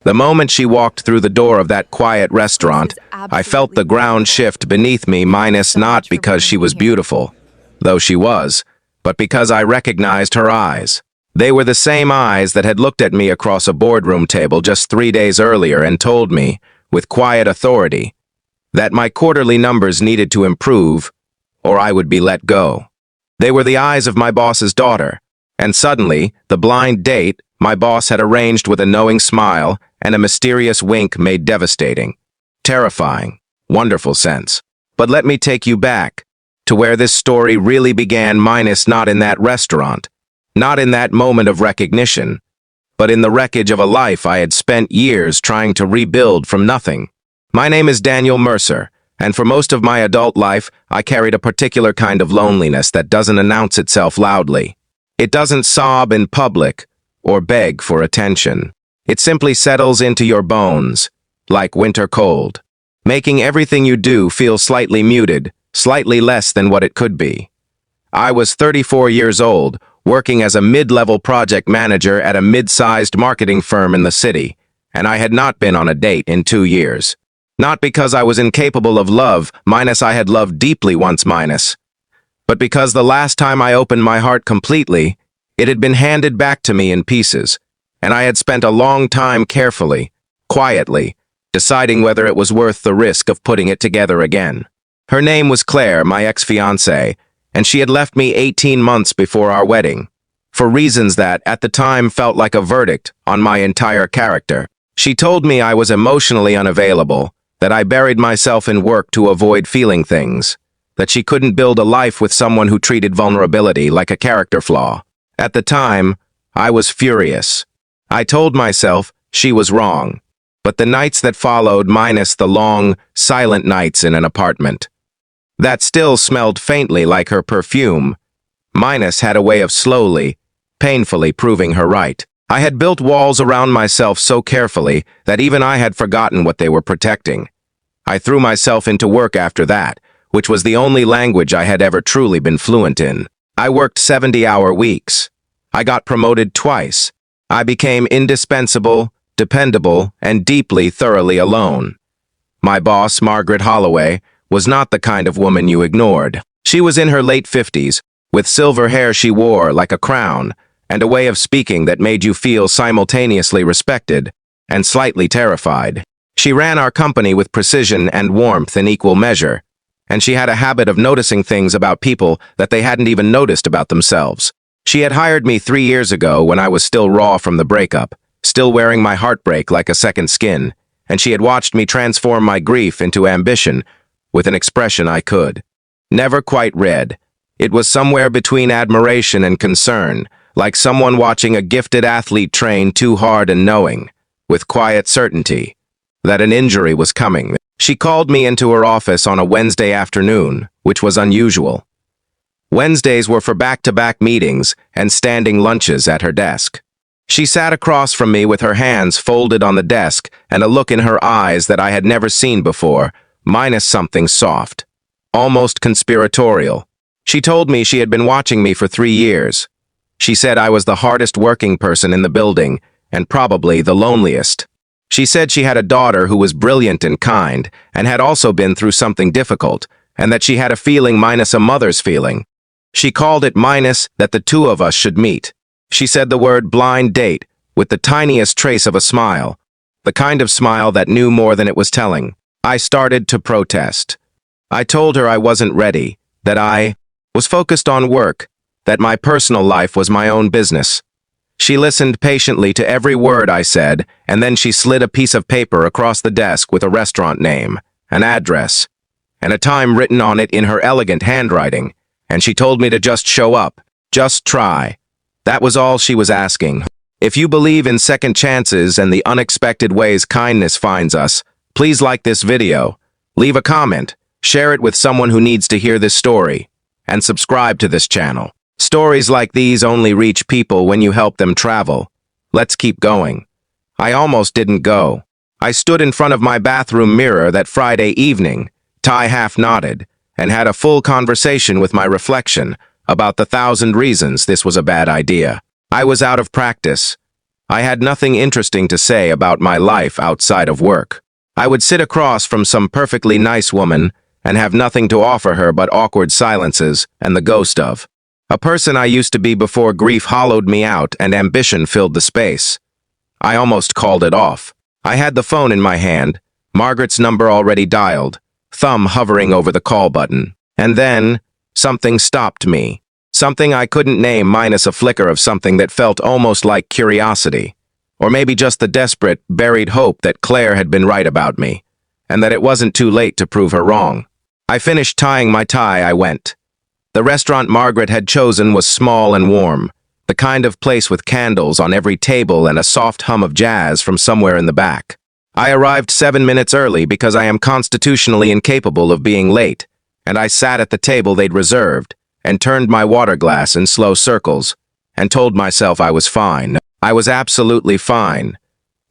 The moment she walked through the door of that quiet restaurant, I felt the ground shift beneath me, minus not because she was beautiful, though she was, but because I recognized her eyes. They were the same eyes that had looked at me across a boardroom table just 3 days earlier and told me, with quiet authority, that my quarterly numbers needed to improve, or I would be let go. They were the eyes of my boss's daughter, and suddenly, the blind date my boss had arranged with a knowing smile and a mysterious wink made devastating, terrifying, wonderful sense. But let me take you back to where this story really began, minus not in that restaurant, not in that moment of recognition, but in the wreckage of a life I had spent years trying to rebuild from nothing. My name is Daniel Mercer, and for most of my adult life, I carried a particular kind of loneliness that doesn't announce itself loudly. It doesn't sob in public or beg for attention. It simply settles into your bones, like winter cold, making everything you do feel slightly muted, slightly less than what it could be. I was 34 years old, working as a mid-level project manager at a mid-sized marketing firm in the city, and I had not been on a date in 2 years. Not because I was incapable of love, minus I had loved deeply once, minus, but because the last time I opened my heart completely, it had been handed back to me in pieces, and I had spent a long time carefully, quietly, deciding whether it was worth the risk of putting it together again. Her name was Claire, my ex-fiancée, and she had left me 18 months before our wedding, for reasons that, at the time, felt like a verdict on my entire character. She told me I was emotionally unavailable, that I buried myself in work to avoid feeling things, that she couldn't build a life with someone who treated vulnerability like a character flaw. At the time, I was furious. I told myself she was wrong, but the nights that followed, minus the long, silent nights in an apartment, that still smelled faintly like her perfume, minus had a way of slowly, painfully proving her right. I had built walls around myself so carefully that even I had forgotten what they were protecting. I threw myself into work after that, which was the only language I had ever truly been fluent in. I worked 70-hour weeks. I got promoted twice. I became indispensable, dependable, and deeply, thoroughly alone. My boss, Margaret Holloway, was not the kind of woman you ignored. She was in her late 50s, with silver hair she wore like a crown, and a way of speaking that made you feel simultaneously respected and slightly terrified. She ran our company with precision and warmth in equal measure, and she had a habit of noticing things about people that they hadn't even noticed about themselves. She had hired me 3 years ago when I was still raw from the breakup, still wearing my heartbreak like a second skin, and she had watched me transform my grief into ambition with an expression I could never quite read. It was somewhere between admiration and concern, like someone watching a gifted athlete train too hard and knowing, with quiet certainty, that an injury was coming. She called me into her office on a Wednesday afternoon, which was unusual. Wednesdays were for back-to-back meetings and standing lunches at her desk. She sat across from me with her hands folded on the desk and a look in her eyes that I had never seen before, minus something soft, almost conspiratorial. She told me she had been watching me for 3 years. She said I was the hardest working person in the building, and probably the loneliest. She said she had a daughter who was brilliant and kind, and had also been through something difficult, and that she had a feeling minus a mother's feeling. She called it minus that the two of us should meet. She said the word blind date, with the tiniest trace of a smile, the kind of smile that knew more than it was telling. I started to protest. I told her I wasn't ready, that I was focused on work, that my personal life was my own business. She listened patiently to every word I said, and then she slid a piece of paper across the desk with a restaurant name, an address, and a time written on it in her elegant handwriting, and she told me to just show up, just try. That was all she was asking. If you believe in second chances and the unexpected ways kindness finds us, please like this video, leave a comment, share it with someone who needs to hear this story, and subscribe to this channel. Stories like these only reach people when you help them travel. Let's keep going. I almost didn't go. I stood in front of my bathroom mirror that Friday evening, tie half knotted, and had a full conversation with my reflection about the 1,000 reasons this was a bad idea. I was out of practice. I had nothing interesting to say about my life outside of work. I would sit across from some perfectly nice woman and have nothing to offer her but awkward silences and the ghost of a person I used to be before grief hollowed me out and ambition filled the space. I almost called it off. I had the phone in my hand, Margaret's number already dialed, thumb hovering over the call button. And then, something stopped me. Something I couldn't name minus a flicker of something that felt almost like curiosity. Or maybe just the desperate, buried hope that Claire had been right about me, and that it wasn't too late to prove her wrong. I finished tying my tie, I went. The restaurant Margaret had chosen was small and warm, the kind of place with candles on every table and a soft hum of jazz from somewhere in the back. I arrived 7 minutes early because I am constitutionally incapable of being late, and I sat at the table they'd reserved, and turned my water glass in slow circles, and told myself I was fine. I was absolutely fine.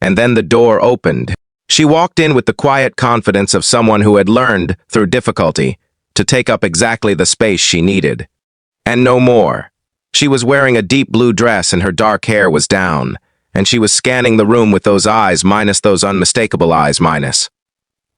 And then the door opened. She walked in with the quiet confidence of someone who had learned, through difficulty, to take up exactly the space she needed. And no more. She was wearing a deep blue dress and her dark hair was down, and she was scanning the room with those eyes minus those unmistakable eyes minus.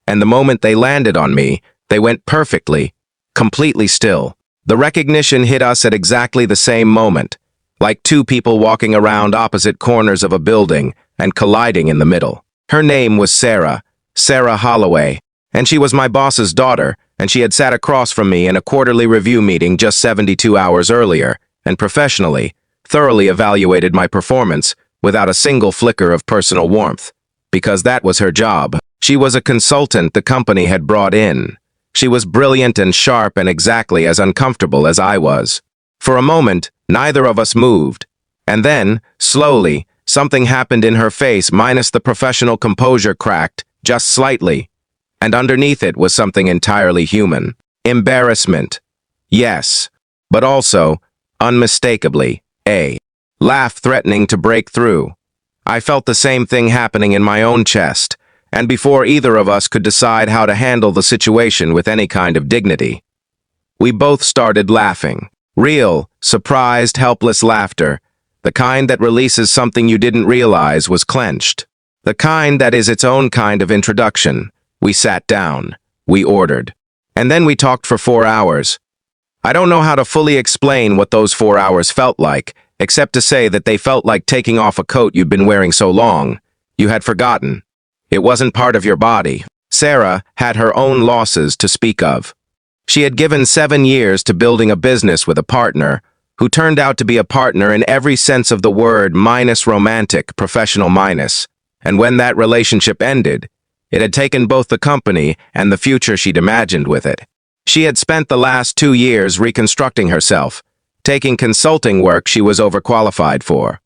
And the moment they landed on me, they went perfectly, completely still. The recognition hit us at exactly the same moment, like two people walking around opposite corners of a building and colliding in the middle. Her name was Sarah Holloway, and she was my boss's daughter, and she had sat across from me in a quarterly review meeting just 72 hours earlier, and professionally, thoroughly evaluated my performance without a single flicker of personal warmth, because that was her job. She was a consultant the company had brought in. She was brilliant and sharp and exactly as uncomfortable as I was. For a moment, neither of us moved. And then, slowly, something happened in her face minus the professional composure cracked, just slightly. And underneath it was something entirely human. Embarrassment. Yes. But also, unmistakably, a laugh threatening to break through. I felt the same thing happening in my own chest, and before either of us could decide how to handle the situation with any kind of dignity, we both started laughing. Real, surprised, helpless laughter, the kind that releases something you didn't realize was clenched. The kind that is its own kind of introduction. We sat down. We ordered. And then we talked for 4 hours. I don't know how to fully explain what those 4 hours felt like, except to say that they felt like taking off a coat you'd been wearing so long, you had forgotten. It wasn't part of your body. Sarah had her own losses to speak of. She had given 7 years to building a business with a partner, who turned out to be a partner in every sense of the word minus romantic, professional minus. And when that relationship ended, it had taken both the company and the future she'd imagined with it. She had spent the last 2 years reconstructing herself, taking consulting work she was overqualified for,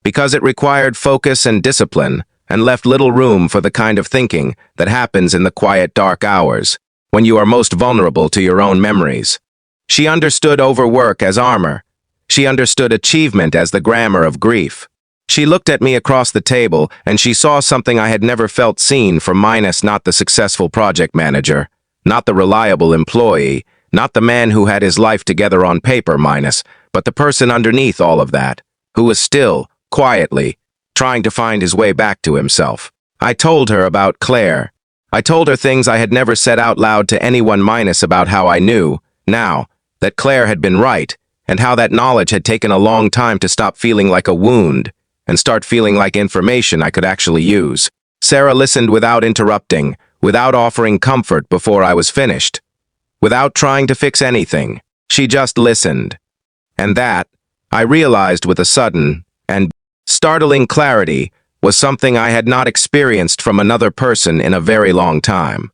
because it required focus and discipline and left little room for the kind of thinking that happens in the quiet, dark hours, when you are most vulnerable to your own memories. She understood overwork as armor. She understood achievement as the grammar of grief. She looked at me across the table, and she saw something I had never felt seen from minus not the successful project manager, not the reliable employee, not the man who had his life together on paper minus, but the person underneath all of that, who was still, quietly, trying to find his way back to himself. I told her about Claire. I told her things I had never said out loud to anyone minus about how I knew, now, that Claire had been right, and how that knowledge had taken a long time to stop feeling like a wound, and start feeling like information I could actually use. Sarah listened without interrupting, without offering comfort before I was finished, without trying to fix anything. She just listened. And that, I realized with a sudden and startling clarity, was something I had not experienced from another person in a very long time.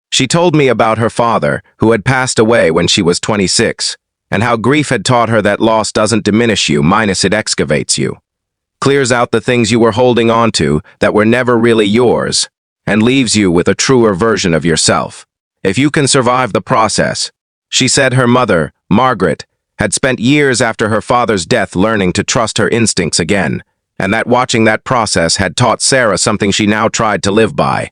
She told me about her father, who had passed away when she was 26, and how grief had taught her that loss doesn't diminish you, minus it excavates you, clears out the things you were holding on to that were never really yours, and leaves you with a truer version of yourself. If you can survive the process. She said her mother, Margaret, had spent years after her father's death learning to trust her instincts again, and that watching that process had taught Sarah something she now tried to live by.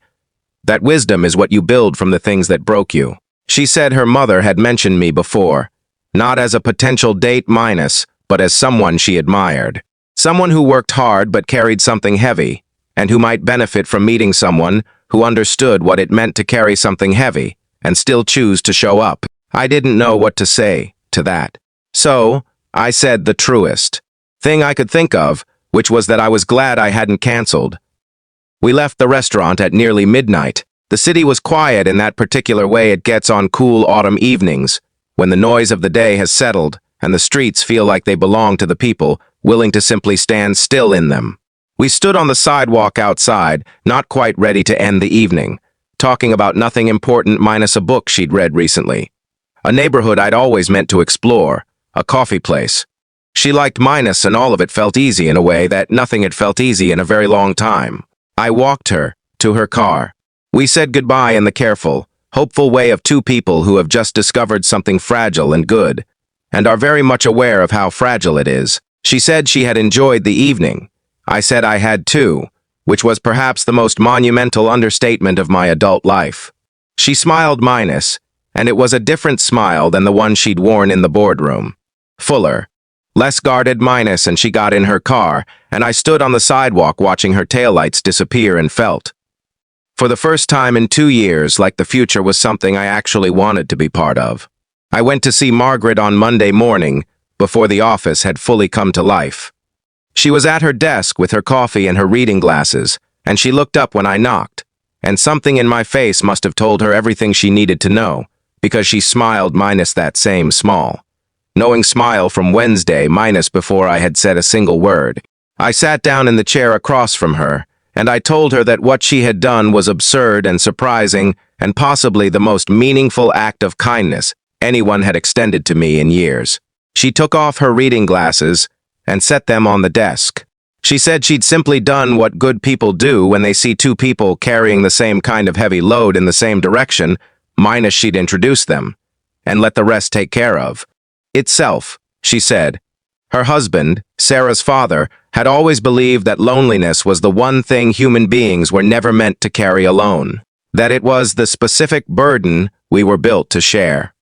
That wisdom is what you build from the things that broke you. She said her mother had mentioned me before, not as a potential date minus, but as someone she admired. Someone who worked hard but carried something heavy, and who might benefit from meeting someone who understood what it meant to carry something heavy and still choose to show up. I didn't know what to say to that. So, I said the truest thing I could think of, which was that I was glad I hadn't canceled. We left the restaurant at nearly midnight. The city was quiet in that particular way it gets on cool autumn evenings, when the noise of the day has settled and the streets feel like they belong to the people, willing to simply stand still in them. We stood on the sidewalk outside, not quite ready to end the evening, talking about nothing important minus a book she'd read recently. A neighborhood I'd always meant to explore, a coffee place. She liked minus and all of it felt easy in a way that nothing had felt easy in a very long time. I walked her to her car. We said goodbye in the careful, hopeful way of two people who have just discovered something fragile and good, and are very much aware of how fragile it is. She said she had enjoyed the evening. I said I had too, which was perhaps the most monumental understatement of my adult life. She smiled minus, and it was a different smile than the one she'd worn in the boardroom. Fuller, less guarded minus, and she got in her car, and I stood on the sidewalk watching her taillights disappear and felt, for the first time in 2 years, like the future was something I actually wanted to be part of. I went to see Margaret on Monday morning, before the office had fully come to life. She was at her desk with her coffee and her reading glasses, and she looked up when I knocked, and something in my face must have told her everything she needed to know, because she smiled minus that same small. Knowing smile from Wednesday minus before I had said a single word. I sat down in the chair across from her, and I told her that what she had done was absurd and surprising and possibly the most meaningful act of kindness anyone had extended to me in years. She took off her reading glasses and set them on the desk. She said she'd simply done what good people do when they see two people carrying the same kind of heavy load in the same direction, minus she'd introduce them, and let the rest take care of itself, she said. Her husband, Sarah's father, had always believed that loneliness was the one thing human beings were never meant to carry alone, that it was the specific burden we were built to share.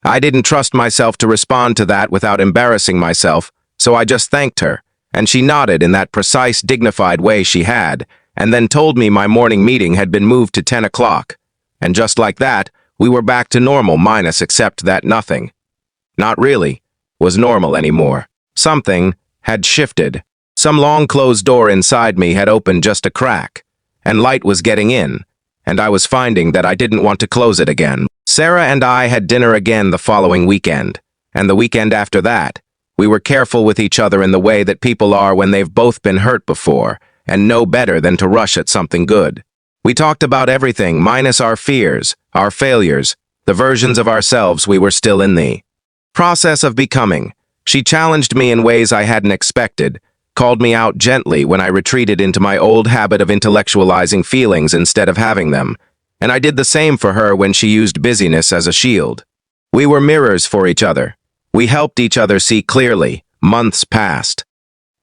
I didn't trust myself to respond to that without embarrassing myself, so I just thanked her, and she nodded in that precise, dignified way she had, and then told me my morning meeting had been moved to 10 o'clock. And just like that, we were back to normal minus except that nothing, not really, was normal anymore. Something had shifted. Some long closed door inside me had opened just a crack, and light was getting in, and I was finding that I didn't want to close it again. Sarah and I had dinner again the following weekend, and the weekend after that. We were careful with each other in the way that people are when they've both been hurt before, and know better than to rush at something good. We talked about everything minus our fears, our failures, the versions of ourselves we were still in the process of becoming. She challenged me in ways I hadn't expected, called me out gently when I retreated into my old habit of intellectualizing feelings instead of having them, and I did the same for her when she used busyness as a shield. We were mirrors for each other. We helped each other see clearly. Months passed.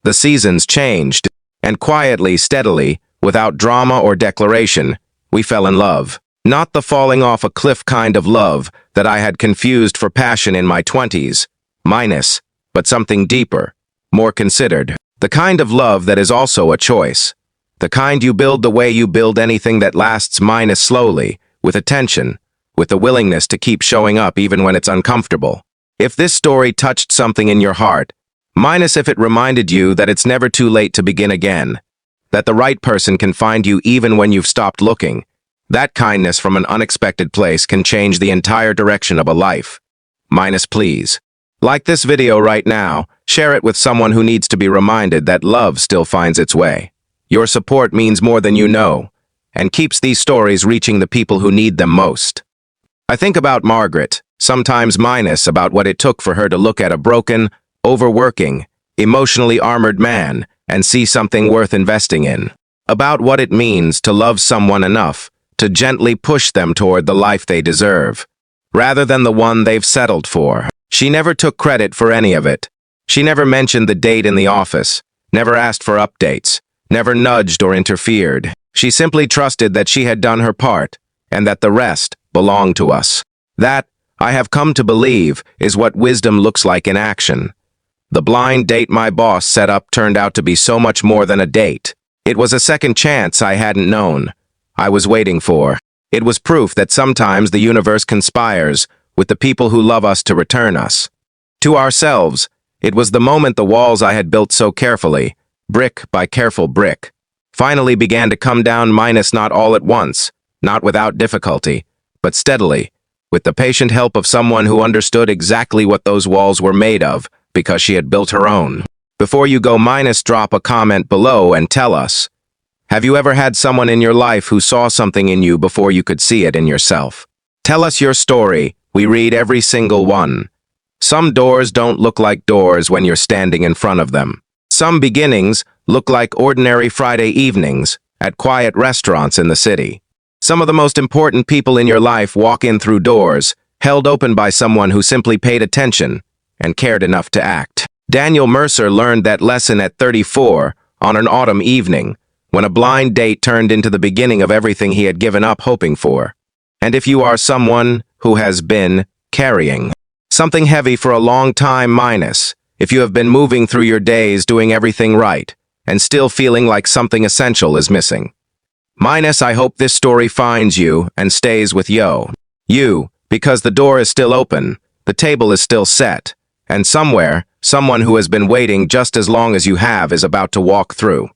The seasons changed, and quietly, steadily, without drama or declaration, we fell in love. Not the falling off a cliff kind of love that I had confused for passion in my 20s, minus, but something deeper, more considered. The kind of love that is also a choice. The kind you build the way you build anything that lasts minus slowly, with attention, with the willingness to keep showing up even when it's uncomfortable. If this story touched something in your heart, minus if it reminded you that it's never too late to begin again, that the right person can find you even when you've stopped looking, that kindness from an unexpected place can change the entire direction of a life. Minus please. Like this video right now, share it with someone who needs to be reminded that love still finds its way. Your support means more than you know, and keeps these stories reaching the people who need them most. I think about Margaret, sometimes minus about what it took for her to look at a broken, overworking, emotionally armored man and see something worth investing in. About what it means to love someone enough to gently push them toward the life they deserve, rather than the one they've settled for. She never took credit for any of it. She never mentioned the date in the office, never asked for updates, never nudged or interfered. She simply trusted that she had done her part, and that the rest belonged to us. That, I have come to believe, is what wisdom looks like in action. The blind date my boss set up turned out to be so much more than a date. It was a second chance I hadn't known. I was waiting for. It was proof that sometimes the universe conspires with the people who love us to return us. To ourselves, it was the moment the walls I had built so carefully, brick by careful brick, finally began to come down, minus not all at once, not without difficulty, but steadily, with the patient help of someone who understood exactly what those walls were made of, because she had built her own. Before you go, drop a comment below and tell us, have you ever had someone in your life who saw something in you before you could see it in yourself? Tell us your story. We read every single one. Some doors don't look like doors when you're standing in front of them. Some beginnings look like ordinary Friday evenings at quiet restaurants in the city. Some of the most important people in your life walk in through doors, held open by someone who simply paid attention and cared enough to act. Daniel Mercer learned that lesson at 34 on an autumn evening, when a blind date turned into the beginning of everything he had given up hoping for. And if you are someone who has been carrying something heavy for a long time, if you have been moving through your days doing everything right and still feeling like something essential is missing, I hope this story finds you and stays with you, because the door is still open, the table is still set, and somewhere, someone who has been waiting just as long as you have is about to walk through.